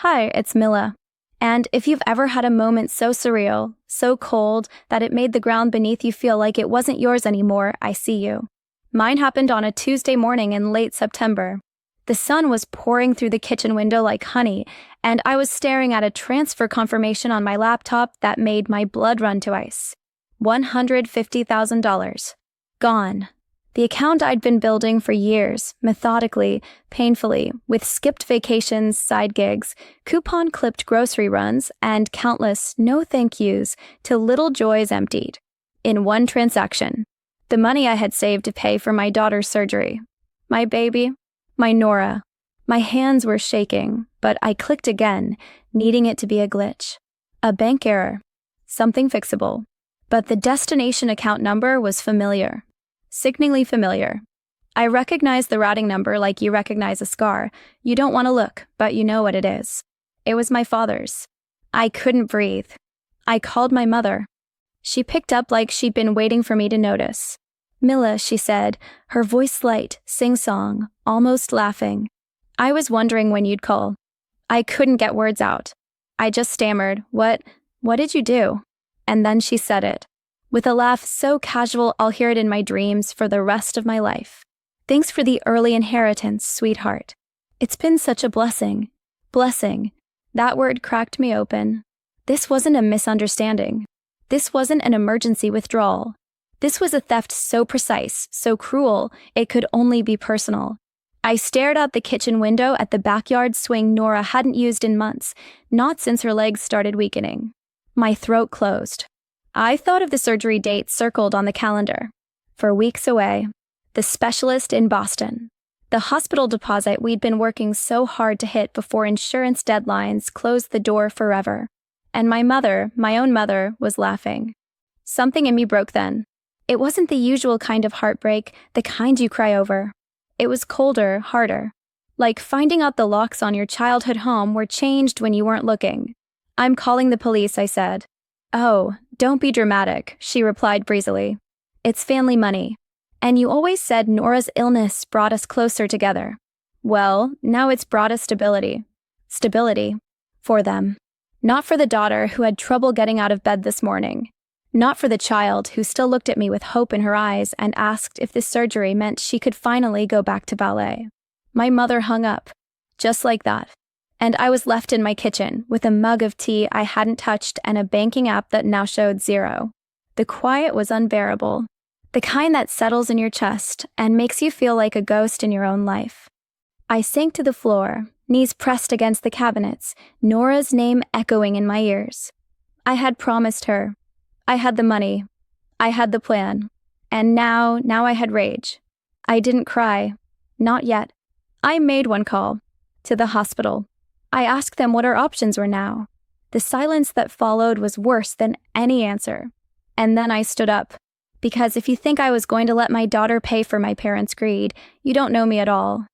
Hi, it's Milla. And if you've ever had a moment so surreal, so cold, that it made the ground beneath you feel like it wasn't yours anymore, I see you. Mine happened on a Tuesday morning in late September. The sun was pouring through the kitchen window like honey, and I was staring at a transfer confirmation on my laptop that made my blood run to ice. $150,000. Gone. The account I'd been building for years, methodically, painfully, with skipped vacations, side gigs, coupon-clipped grocery runs, and countless no thank yous to little joys emptied. In one transaction. The money I had saved to pay for my daughter's surgery. My baby. My Nora. My hands were shaking, but I clicked again, needing it to be a glitch. A bank error. Something fixable. But the destination account number was familiar. Sickeningly familiar. I recognized the routing number like you recognize a scar. You don't want to look, but you know what it is. It was my father's. I couldn't breathe. I called my mother. She picked up like she'd been waiting for me to notice. Milla, she said, her voice light, sing-song, almost laughing. I was wondering when you'd call. I couldn't get words out. I just stammered, What did you do? And then she said it. With a laugh so casual I'll hear it in my dreams for the rest of my life. Thanks for the early inheritance, sweetheart. It's been such a blessing. Blessing. That word cracked me open. This wasn't a misunderstanding. This wasn't an emergency withdrawal. This was a theft so precise, so cruel, it could only be personal. I stared out the kitchen window at the backyard swing Nora hadn't used in months, not since her legs started weakening. My throat closed. I thought of the surgery date circled on the calendar. For weeks away. The specialist in Boston. The hospital deposit we'd been working so hard to hit before insurance deadlines closed the door forever. And my mother, my own mother, was laughing. Something in me broke then. It wasn't the usual kind of heartbreak, the kind you cry over. It was colder, harder. Like finding out the locks on your childhood home were changed when you weren't looking. I'm calling the police, I said. Oh, don't be dramatic, she replied breezily. It's family money. And you always said Nora's illness brought us closer together. Well, now it's brought us stability. Stability. For them. Not for the daughter who had trouble getting out of bed this morning. Not for the child who still looked at me with hope in her eyes and asked if this surgery meant she could finally go back to ballet. My mother hung up. Just like that. And I was left in my kitchen with a mug of tea I hadn't touched and a banking app that now showed 0. The quiet was unbearable. The kind that settles in your chest and makes you feel like a ghost in your own life. I sank to the floor, knees pressed against the cabinets, Nora's name echoing in my ears. I had promised her. I had the money. I had the plan. And now I had rage. I didn't cry. Not yet. I made one call. To the hospital. I asked them what our options were now. The silence that followed was worse than any answer. And then I stood up. Because if you think I was going to let my daughter pay for my parents' greed, you don't know me at all.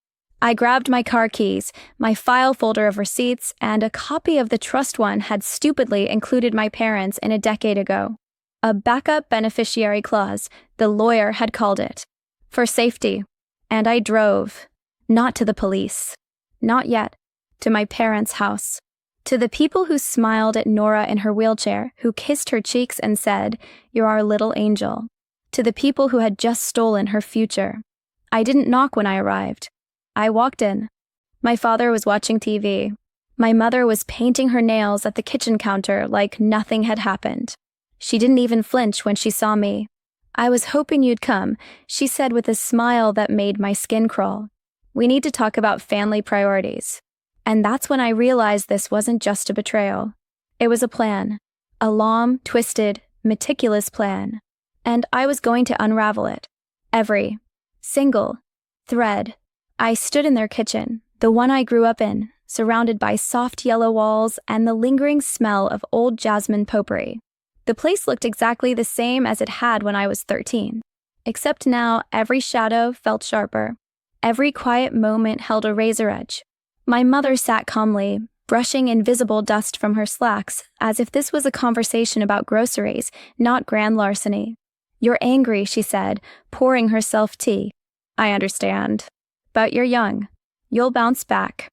I grabbed my car keys, my file folder of receipts, and a copy of the trust one had stupidly included my parents in a decade ago. A backup beneficiary clause, the lawyer had called it. For safety. And I drove. Not to the police. Not yet. To my parents' house. To the people who smiled at Nora in her wheelchair, who kissed her cheeks and said, "You're our little angel." To the people who had just stolen her future. I didn't knock when I arrived. I walked in. My father was watching TV. My mother was painting her nails at the kitchen counter like nothing had happened. She didn't even flinch when she saw me. "I was hoping you'd come," she said with a smile that made my skin crawl. "We need to talk about family priorities." And that's when I realized this wasn't just a betrayal. It was a plan. A long, twisted, meticulous plan. And I was going to unravel it. Every single thread. I stood in their kitchen, the one I grew up in, surrounded by soft yellow walls and the lingering smell of old jasmine potpourri. The place looked exactly the same as it had when I was 13. Except now every shadow felt sharper. Every quiet moment held a razor edge. My mother sat calmly, brushing invisible dust from her slacks, as if this was a conversation about groceries, not grand larceny. "You're angry," she said, pouring herself tea. "I understand. But you're young. You'll bounce back."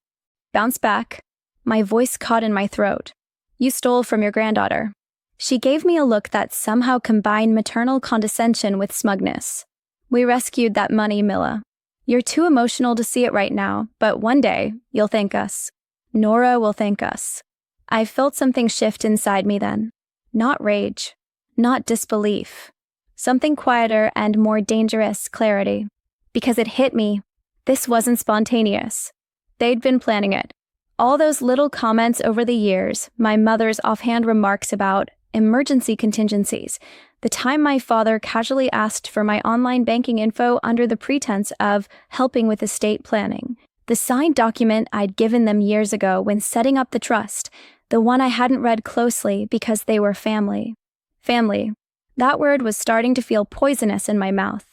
Bounce back? My voice caught in my throat. You stole from your granddaughter. She gave me a look that somehow combined maternal condescension with smugness. We rescued that money, Milla. You're too emotional to see it right now, but one day, you'll thank us. Nora will thank us. I felt something shift inside me then. Not rage. Not disbelief. Something quieter and more dangerous clarity. Because it hit me. This wasn't spontaneous. They'd been planning it. All those little comments over the years, my mother's offhand remarks about emergency contingencies, the time my father casually asked for my online banking info under the pretense of helping with estate planning, the signed document I'd given them years ago when setting up the trust, the one I hadn't read closely because they were family. Family. That word was starting to feel poisonous in my mouth.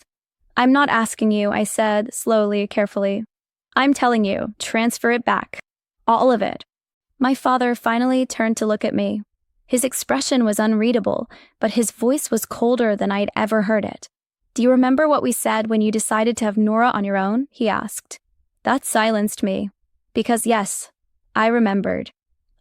I'm not asking you, I said, slowly, carefully. I'm telling you, transfer it back. All of it. My father finally turned to look at me. His expression was unreadable, but his voice was colder than I'd ever heard it. Do you remember what we said when you decided to have Nora on your own? He asked. That silenced me. Because yes, I remembered.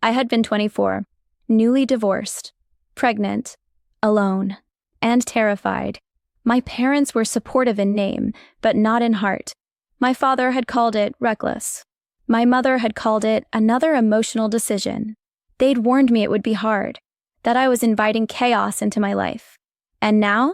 I had been 24, newly divorced, pregnant, alone, and terrified. My parents were supportive in name, but not in heart. My father had called it reckless. My mother had called it another emotional decision. They'd warned me it would be hard, that I was inviting chaos into my life. And now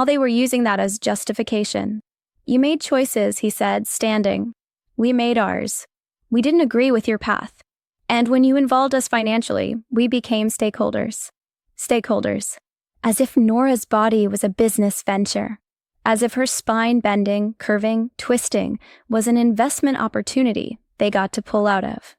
they were using that as justification. You made choices, he said, standing. We made ours. We didn't agree with your path. And when you involved us financially, we became stakeholders. Stakeholders. As if Nora's body was a business venture. As if her spine bending, curving, twisting was an investment opportunity they got to pull out of.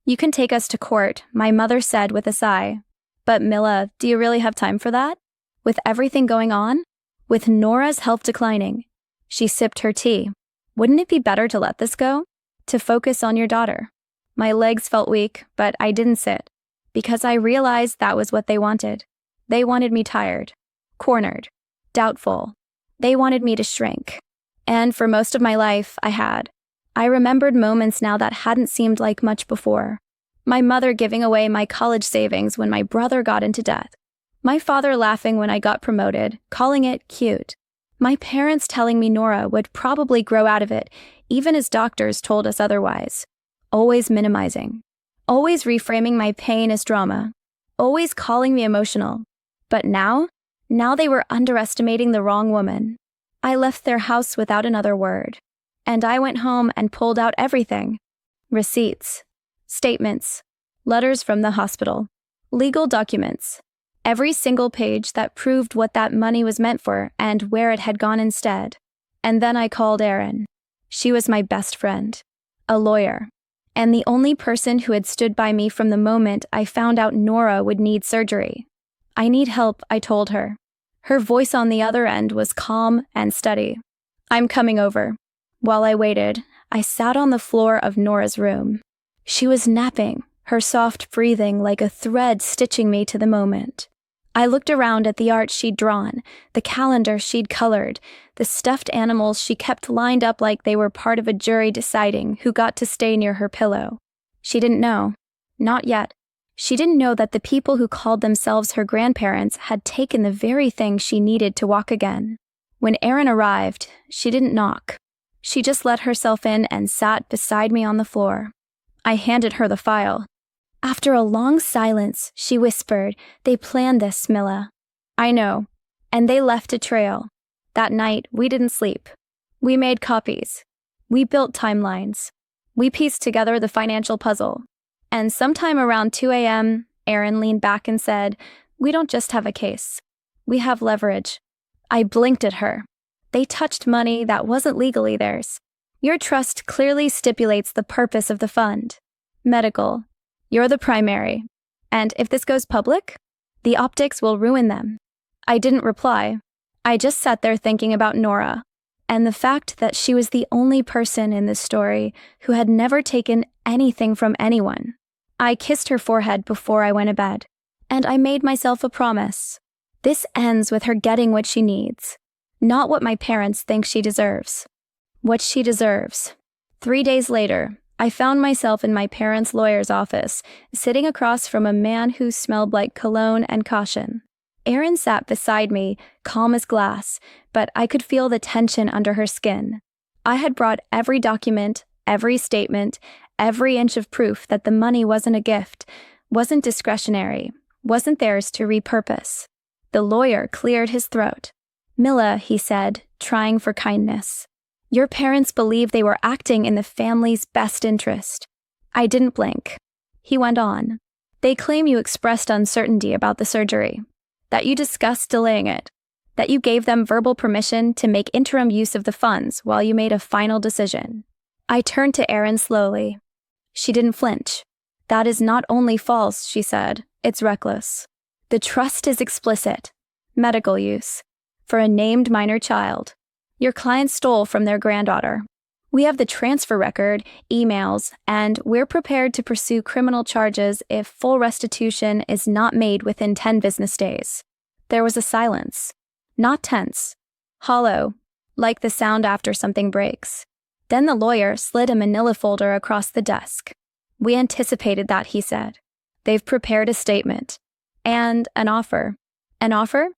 You can take us to court, my mother said with a sigh. But Milla, do you really have time for that? With everything going on? With Nora's health declining? She sipped her tea. Wouldn't it be better to let this go? To focus on your daughter? My legs felt weak, but I didn't sit. Because I realized that was what they wanted. They wanted me tired, cornered, doubtful. They wanted me to shrink. And for most of my life, I had. I remembered moments now that hadn't seemed like much before. My mother giving away my college savings when my brother got into debt. My father laughing when I got promoted, calling it cute. My parents telling me Nora would probably grow out of it, even as doctors told us otherwise. Always minimizing. Always reframing my pain as drama. Always calling me emotional. But now they were underestimating the wrong woman. I left their house without another word. And I went home and pulled out everything. Receipts, statements, letters from the hospital, legal documents, every single page that proved what that money was meant for and where it had gone instead. And then I called Erin. She was my best friend, a lawyer, and the only person who had stood by me from the moment I found out Nora would need surgery. I need help, I told her. Her voice on the other end was calm and steady. I'm coming over. While I waited, I sat on the floor of Nora's room. She was napping, her soft breathing like a thread stitching me to the moment. I looked around at the art she'd drawn, the calendar she'd colored, the stuffed animals she kept lined up like they were part of a jury deciding who got to stay near her pillow. She didn't know. Not yet. She didn't know that the people who called themselves her grandparents had taken the very thing she needed to walk again. When Erin arrived, she didn't knock. She just let herself in and sat beside me on the floor. I handed her the file. After a long silence, she whispered, "They planned this, Milla." I know. And they left a trail. That night, we didn't sleep. We made copies. We built timelines. We pieced together the financial puzzle. And sometime around 2 a.m., Erin leaned back and said, "We don't just have a case. We have leverage." I blinked at her. They touched money that wasn't legally theirs. Your trust clearly stipulates the purpose of the fund. Medical. You're the primary. And if this goes public, the optics will ruin them. I didn't reply. I just sat there thinking about Nora, and the fact that she was the only person in this story who had never taken anything from anyone. I kissed her forehead before I went to bed, and I made myself a promise. This ends with her getting what she needs. Not what my parents think she deserves. What she deserves. 3 days later, I found myself in my parents' lawyer's office, sitting across from a man who smelled like cologne and caution. Erin sat beside me, calm as glass, but I could feel the tension under her skin. I had brought every document, every statement, every inch of proof that the money wasn't a gift, wasn't discretionary, wasn't theirs to repurpose. The lawyer cleared his throat. "Milla," he said, trying for kindness. "Your parents believe they were acting in the family's best interest." I didn't blink. He went on. "They claim you expressed uncertainty about the surgery, that you discussed delaying it, that you gave them verbal permission to make interim use of the funds while you made a final decision." I turned to Erin slowly. She didn't flinch. "That is not only false," she said, "it's reckless. The trust is explicit. Medical use. For a named minor child. Your client stole from their granddaughter. We have the transfer record, emails, and we're prepared to pursue criminal charges if full restitution is not made within 10 business days." There was a silence. Not tense. Hollow, like the sound after something breaks. Then the lawyer slid a manila folder across the desk. "We anticipated that," he said. "They've prepared a statement. And an offer." "An offer?"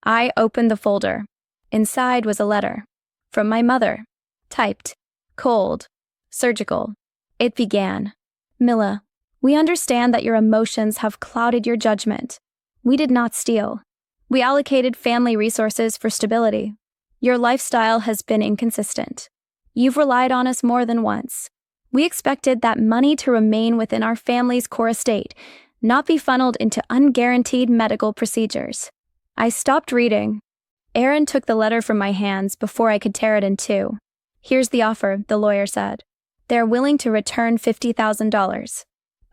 I opened the folder. Inside was a letter. From my mother. Typed. Cold. Surgical. It began. "Milla, we understand that your emotions have clouded your judgment. We did not steal. We allocated family resources for stability. Your lifestyle has been inconsistent. You've relied on us more than once. We expected that money to remain within our family's core estate, not be funneled into unguaranteed medical procedures." I stopped reading. Erin took the letter from my hands before I could tear it in two. "Here's the offer," the lawyer said. "They're willing to return $50,000.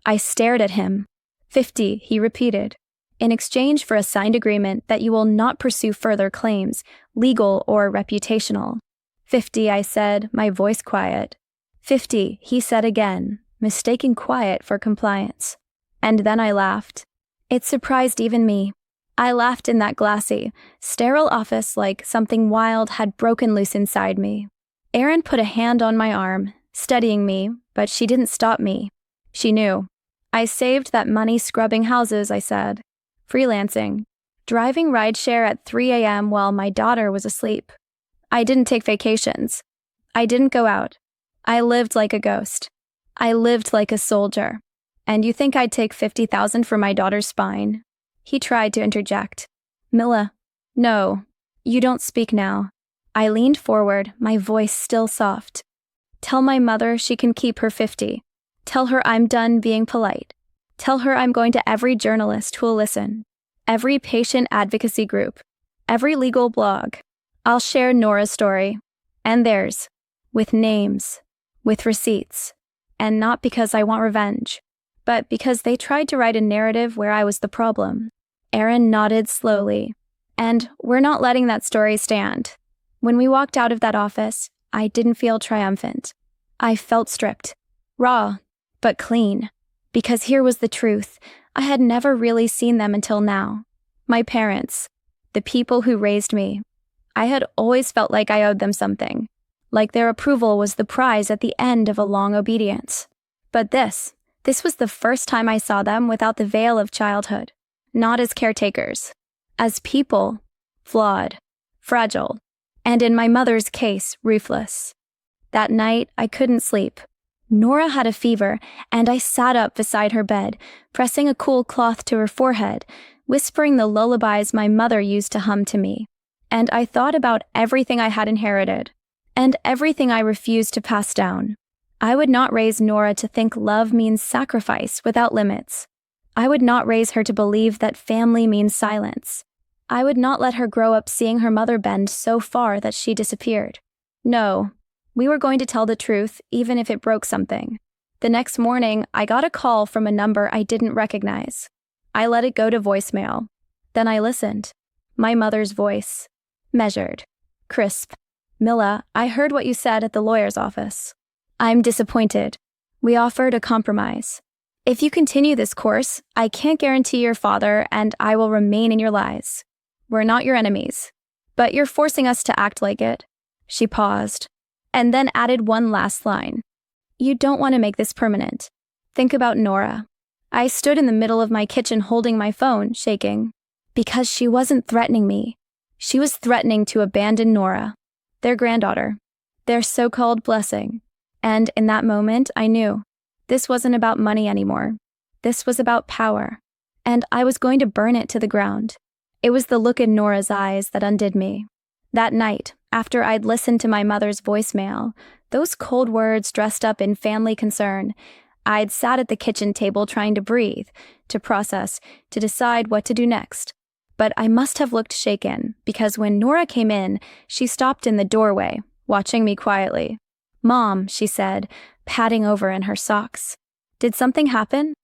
I stared at him. 50, he repeated. "In exchange for a signed agreement that you will not pursue further claims, legal or reputational." 50, I said, my voice quiet. 50, he said again, mistaking quiet for compliance. And then I laughed. It surprised even me. I laughed in that glassy, sterile office like something wild had broken loose inside me. Erin put a hand on my arm, steadying me, but she didn't stop me. She knew. "I saved that money scrubbing houses," I said. "Freelancing. Driving rideshare at 3 a.m. while my daughter was asleep. I didn't take vacations. I didn't go out. I lived like a ghost. I lived like a soldier. And you think I'd take $50,000 for my daughter's spine?" He tried to interject. "Milla, no, you don't speak now." I leaned forward, my voice still soft. "Tell my mother she can keep her 50. Tell her I'm done being polite. Tell her I'm going to every journalist who'll listen, every patient advocacy group, every legal blog. I'll share Nora's story, and theirs, with names, with receipts, and not because I want revenge, but because they tried to write a narrative where I was the problem." Erin nodded slowly. "And we're not letting that story stand." When we walked out of that office, I didn't feel triumphant. I felt stripped. Raw, but clean. Because here was the truth. I had never really seen them until now. My parents. The people who raised me. I had always felt like I owed them something. Like their approval was the prize at the end of a long obedience. But this was the first time I saw them without the veil of childhood. Not as caretakers. As people. Flawed. Fragile. And in my mother's case, ruthless. That night, I couldn't sleep. Nora had a fever, and I sat up beside her bed, pressing a cool cloth to her forehead, whispering the lullabies my mother used to hum to me. And I thought about everything I had inherited, and everything I refused to pass down. I would not raise Nora to think love means sacrifice without limits. I would not raise her to believe that family means silence. I would not let her grow up seeing her mother bend so far that she disappeared. No, we were going to tell the truth, even if it broke something. The next morning, I got a call from a number I didn't recognize. I let it go to voicemail. Then I listened. My mother's voice. Measured. Crisp. "Milla, I heard what you said at the lawyer's office. I'm disappointed. We offered a compromise. If you continue this course, I can't guarantee your father and I will remain in your lies. We're not your enemies. But you're forcing us to act like it." She paused, and then added one last line. You don't want to make this permanent. Think about Nora. I stood in the middle of my kitchen holding my phone, shaking. Because she wasn't threatening me. She was threatening to abandon Nora, their granddaughter, their so-called blessing. And in that moment, I knew this wasn't about money anymore. This was about power. And I was going to burn it to the ground. It was the look in Nora's eyes that undid me. That night, after I'd listened to my mother's voicemail, those cold words dressed up in family concern, I'd sat at the kitchen table trying to breathe, to process, to decide what to do next. But I must have looked shaken, because when Nora came in, she stopped in the doorway, watching me quietly. "Mom," she said, patting over in her socks. "Did something happen?"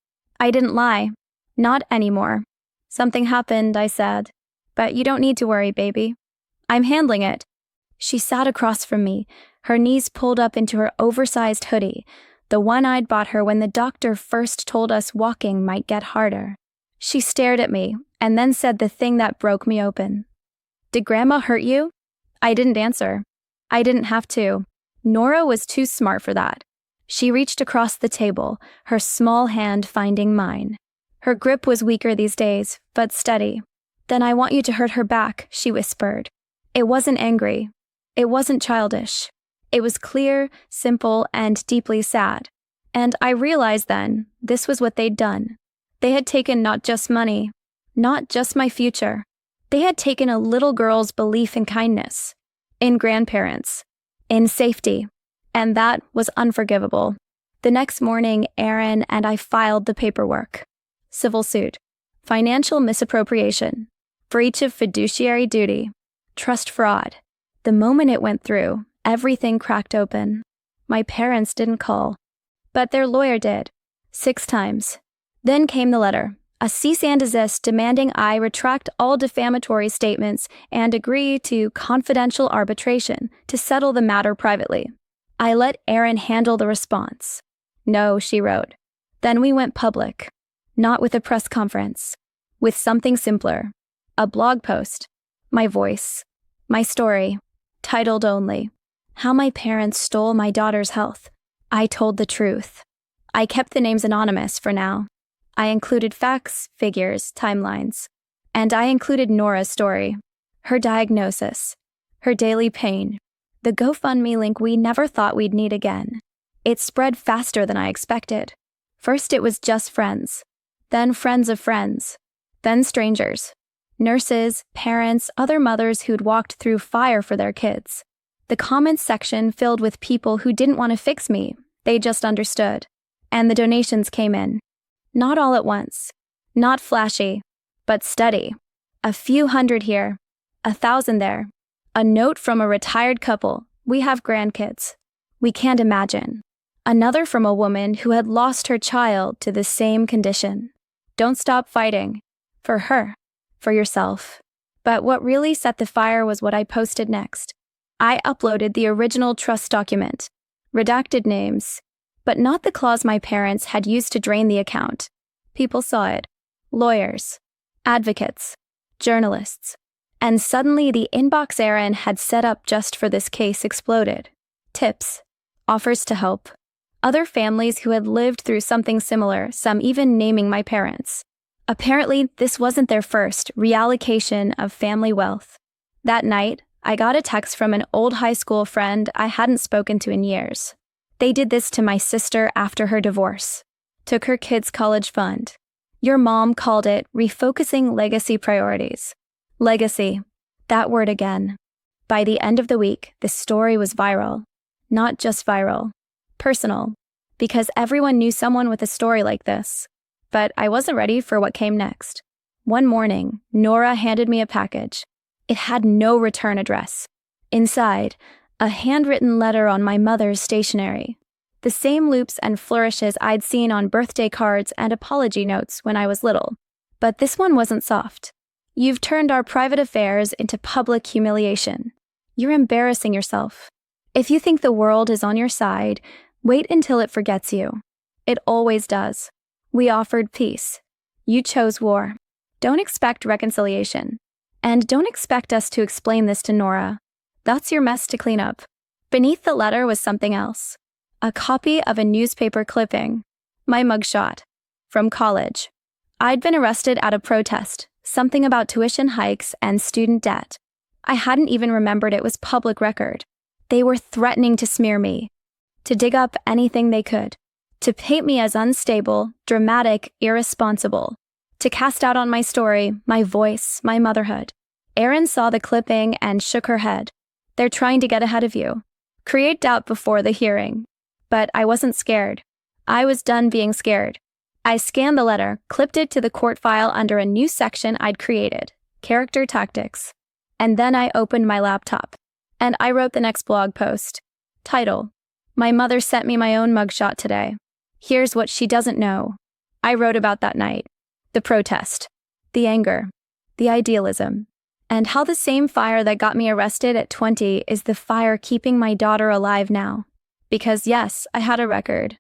I didn't lie. Not anymore. "Something happened," I said. "But you don't need to worry, baby. I'm handling it." She sat across from me, her knees pulled up into her oversized hoodie, the one I'd bought her when the doctor first told us walking might get harder. She stared at me, and then said the thing that broke me open. "Did Grandma hurt you?" I didn't answer. I didn't have to. Nora was too smart for that. She reached across the table, her small hand finding mine. Her grip was weaker these days, but steady. "Then I want you to hurt her back," she whispered. It wasn't angry. It wasn't childish. It was clear, simple, and deeply sad. And I realized then, this was what they'd done. They had taken not just money, not just my future. They had taken a little girl's belief in kindness, in grandparents, in safety. And that was unforgivable. The next morning, Aaron and I filed the paperwork. Civil suit, financial misappropriation, breach of fiduciary duty, trust fraud. The moment it went through, everything cracked open. My parents didn't call, but their lawyer did, 6 times. Then came the letter, a cease and desist demanding I retract all defamatory statements and agree to confidential arbitration to settle the matter privately. I let Aaron handle the response. "No," she wrote. Then we went public, not with a press conference, with something simpler, a blog post, my voice, my story, titled only, "How My Parents Stole My Daughter's Health." I told the truth. I kept the names anonymous for now. I included facts, figures, timelines. And I included Nora's story, her diagnosis, her daily pain, the GoFundMe link we never thought we'd need again. It spread faster than I expected. First it was just friends, then friends of friends, then strangers, nurses, parents, other mothers who'd walked through fire for their kids. The comments section filled with people who didn't want to fix me, they just understood. And the donations came in. Not all at once, not flashy, but steady. A few hundred here, 1,000 there. A note from a retired couple, "We have grandkids. We can't imagine." Another from a woman who had lost her child to the same condition. "Don't stop fighting. For her. For yourself." But what really set the fire was what I posted next. I uploaded the original trust document, redacted names, but not the clause my parents had used to drain the account. People saw it. Lawyers, advocates, journalists. And suddenly the inbox Aaron had set up just for this case exploded. Tips, offers to help. Other families who had lived through something similar, some even naming my parents. Apparently, this wasn't their first reallocation of family wealth. That night, I got a text from an old high school friend I hadn't spoken to in years. They did this to my sister after her divorce. Took her kids' college fund. Your mom called it refocusing legacy priorities. Legacy. That word again. By the end of the week, the story was viral. Not just viral. Personal. Because everyone knew someone with a story like this. But I wasn't ready for what came next. One morning, Nora handed me a package. It had no return address. Inside, a handwritten letter on my mother's stationery. The same loops and flourishes I'd seen on birthday cards and apology notes when I was little. But this one wasn't soft. "You've turned our private affairs into public humiliation. You're embarrassing yourself. If you think the world is on your side, wait until it forgets you. It always does. We offered peace. You chose war. Don't expect reconciliation. And don't expect us to explain this to Nora. That's your mess to clean up." Beneath the letter was something else. A copy of a newspaper clipping. My mugshot. From college. I'd been arrested at a protest, something about tuition hikes and student debt. I hadn't even remembered it was public record. They were threatening to smear me, to dig up anything they could, to paint me as unstable, dramatic, irresponsible, to cast doubt on my story, my voice, my motherhood. Erin saw the clipping and shook her head. They're trying to get ahead of you. Create doubt before the hearing. But I wasn't scared. I was done being scared. I scanned the letter, clipped it to the court file under a new section I'd created, Character Tactics. And then I opened my laptop. And I wrote the next blog post. Title: My mother sent me my own mugshot today. Here's what she doesn't know. I wrote about that night. The protest. The anger. The idealism. And how the same fire that got me arrested at 20 is the fire keeping my daughter alive now. Because yes, I had a record.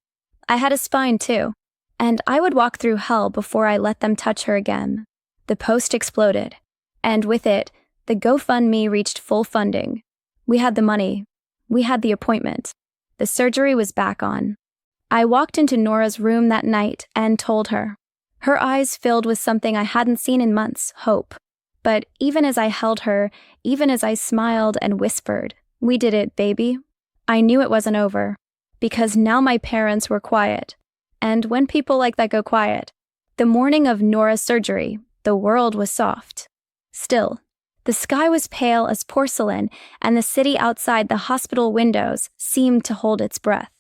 I had a spine too. And I would walk through hell before I let them touch her again. The post exploded. And with it, the GoFundMe reached full funding. We had the money. We had the appointment. The surgery was back on. I walked into Nora's room that night and told her. Her eyes filled with something I hadn't seen in months, hope. But even as I held her, even as I smiled and whispered, "We did it, baby," I knew it wasn't over. Because now my parents were quiet. And when people like that go quiet, the morning of Nora's surgery, the world was soft. Still, the sky was pale as porcelain, and the city outside the hospital windows seemed to hold its breath.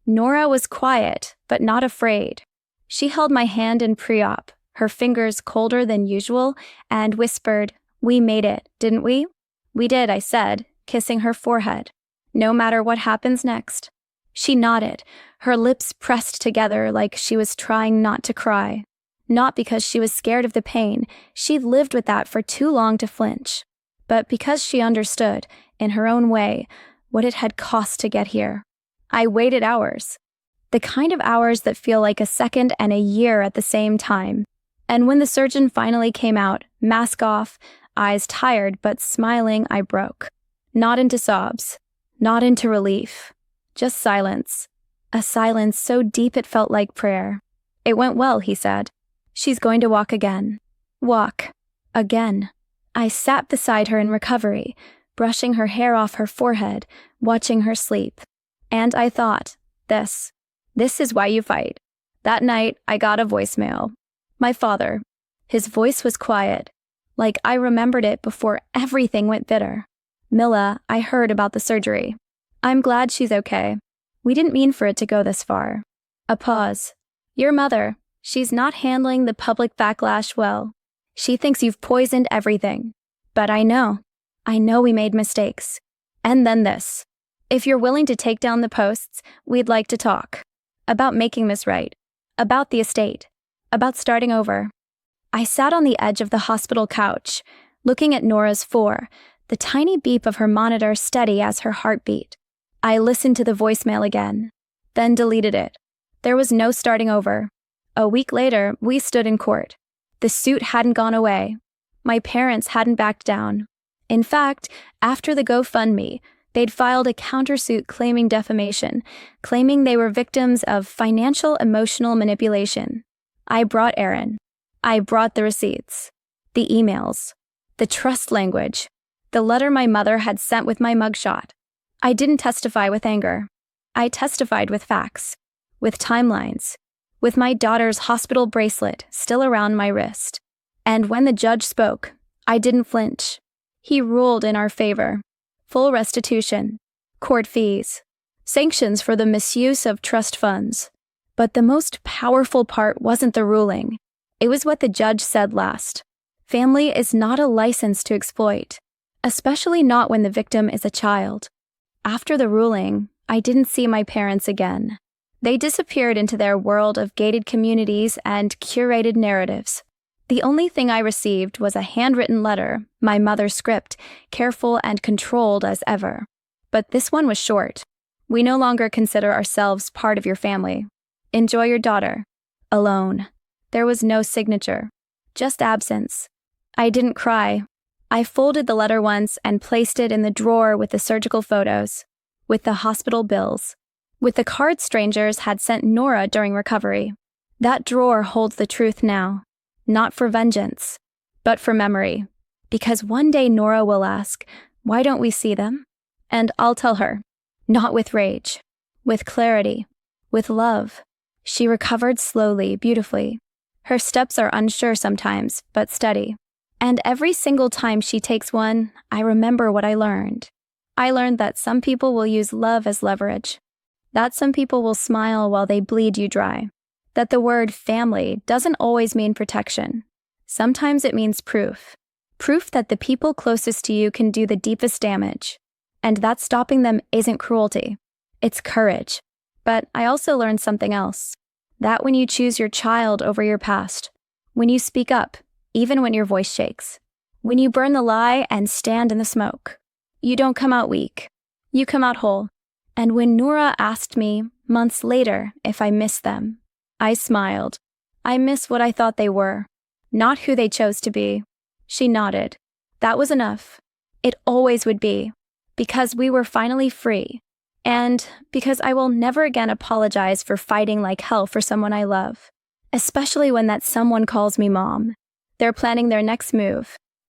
Nora was quiet, but not afraid. She held my hand in pre-op, her fingers colder than usual, and whispered, "We made it, didn't we?" "We did," I said, kissing her forehead. "No matter what happens next." She nodded, her lips pressed together like she was trying not to cry. Not because she was scared of the pain, she'd lived with that for too long to flinch, but because she understood, in her own way, what it had cost to get here. I waited hours. The kind of hours that feel like a second and a year at the same time. And when the surgeon finally came out, mask off, eyes tired but smiling, I broke. Not into sobs, not into relief, just silence. A silence so deep it felt like prayer. "It went well," he said. "She's going to walk again." Walk. Again. I sat beside her in recovery, brushing her hair off her forehead, watching her sleep. And I thought, this is why you fight. That night, I got a voicemail. My father. His voice was quiet, like I remembered it before everything went bitter. "Milla, I heard about the surgery. I'm glad she's okay. We didn't mean for it to go this far." A pause. "Your mother. She's not handling the public backlash well. She thinks you've poisoned everything. But I know we made mistakes. And then this. If you're willing to take down the posts, we'd like to talk. About making this right. About the estate. About starting over." I sat on the edge of the hospital couch, looking at Nora's 4, the tiny beep of her monitor steady as her heart beat. I listened to the voicemail again, then deleted it. There was no starting over. A week later, we stood in court. The suit hadn't gone away. My parents hadn't backed down. In fact, after the GoFundMe, they'd filed a countersuit claiming defamation, claiming they were victims of financial emotional manipulation. I brought Erin. I brought the receipts, the emails, the trust language, the letter my mother had sent with my mugshot. I didn't testify with anger. I testified with facts, with timelines, with my daughter's hospital bracelet still around my wrist. And when the judge spoke, I didn't flinch. He ruled in our favor. Full restitution, court fees, sanctions for the misuse of trust funds. But the most powerful part wasn't the ruling. It was what the judge said last. Family is not a license to exploit, especially not when the victim is a child. After the ruling, I didn't see my parents again. They disappeared into their world of gated communities and curated narratives. The only thing I received was a handwritten letter, my mother's script, careful and controlled as ever. But this one was short. "We no longer consider ourselves part of your family. Enjoy your daughter. Alone." There was no signature, just absence. I didn't cry. I folded the letter once and placed it in the drawer with the surgical photos, with the hospital bills, with the card strangers had sent Nora during recovery. That drawer holds the truth now, not for vengeance, but for memory. Because one day Nora will ask, why don't we see them? And I'll tell her, not with rage, with clarity, with love. She recovered slowly, beautifully. Her steps are unsure sometimes, but steady. And every single time she takes one, I remember what I learned. I learned that some people will use love as leverage, that some people will smile while they bleed you dry, that the word family doesn't always mean protection. Sometimes it means proof. Proof that the people closest to you can do the deepest damage, and that stopping them isn't cruelty. It's courage. But I also learned something else. That when you choose your child over your past, when you speak up, even when your voice shakes, when you burn the lie and stand in the smoke, you don't come out weak. You come out whole. And when Nora asked me, months later, if I missed them, I smiled. I miss what I thought they were, not who they chose to be. She nodded. That was enough. It always would be. Because we were finally free. And because I will never again apologize for fighting like hell for someone I love. Especially when that someone calls me mom. They're planning their next move.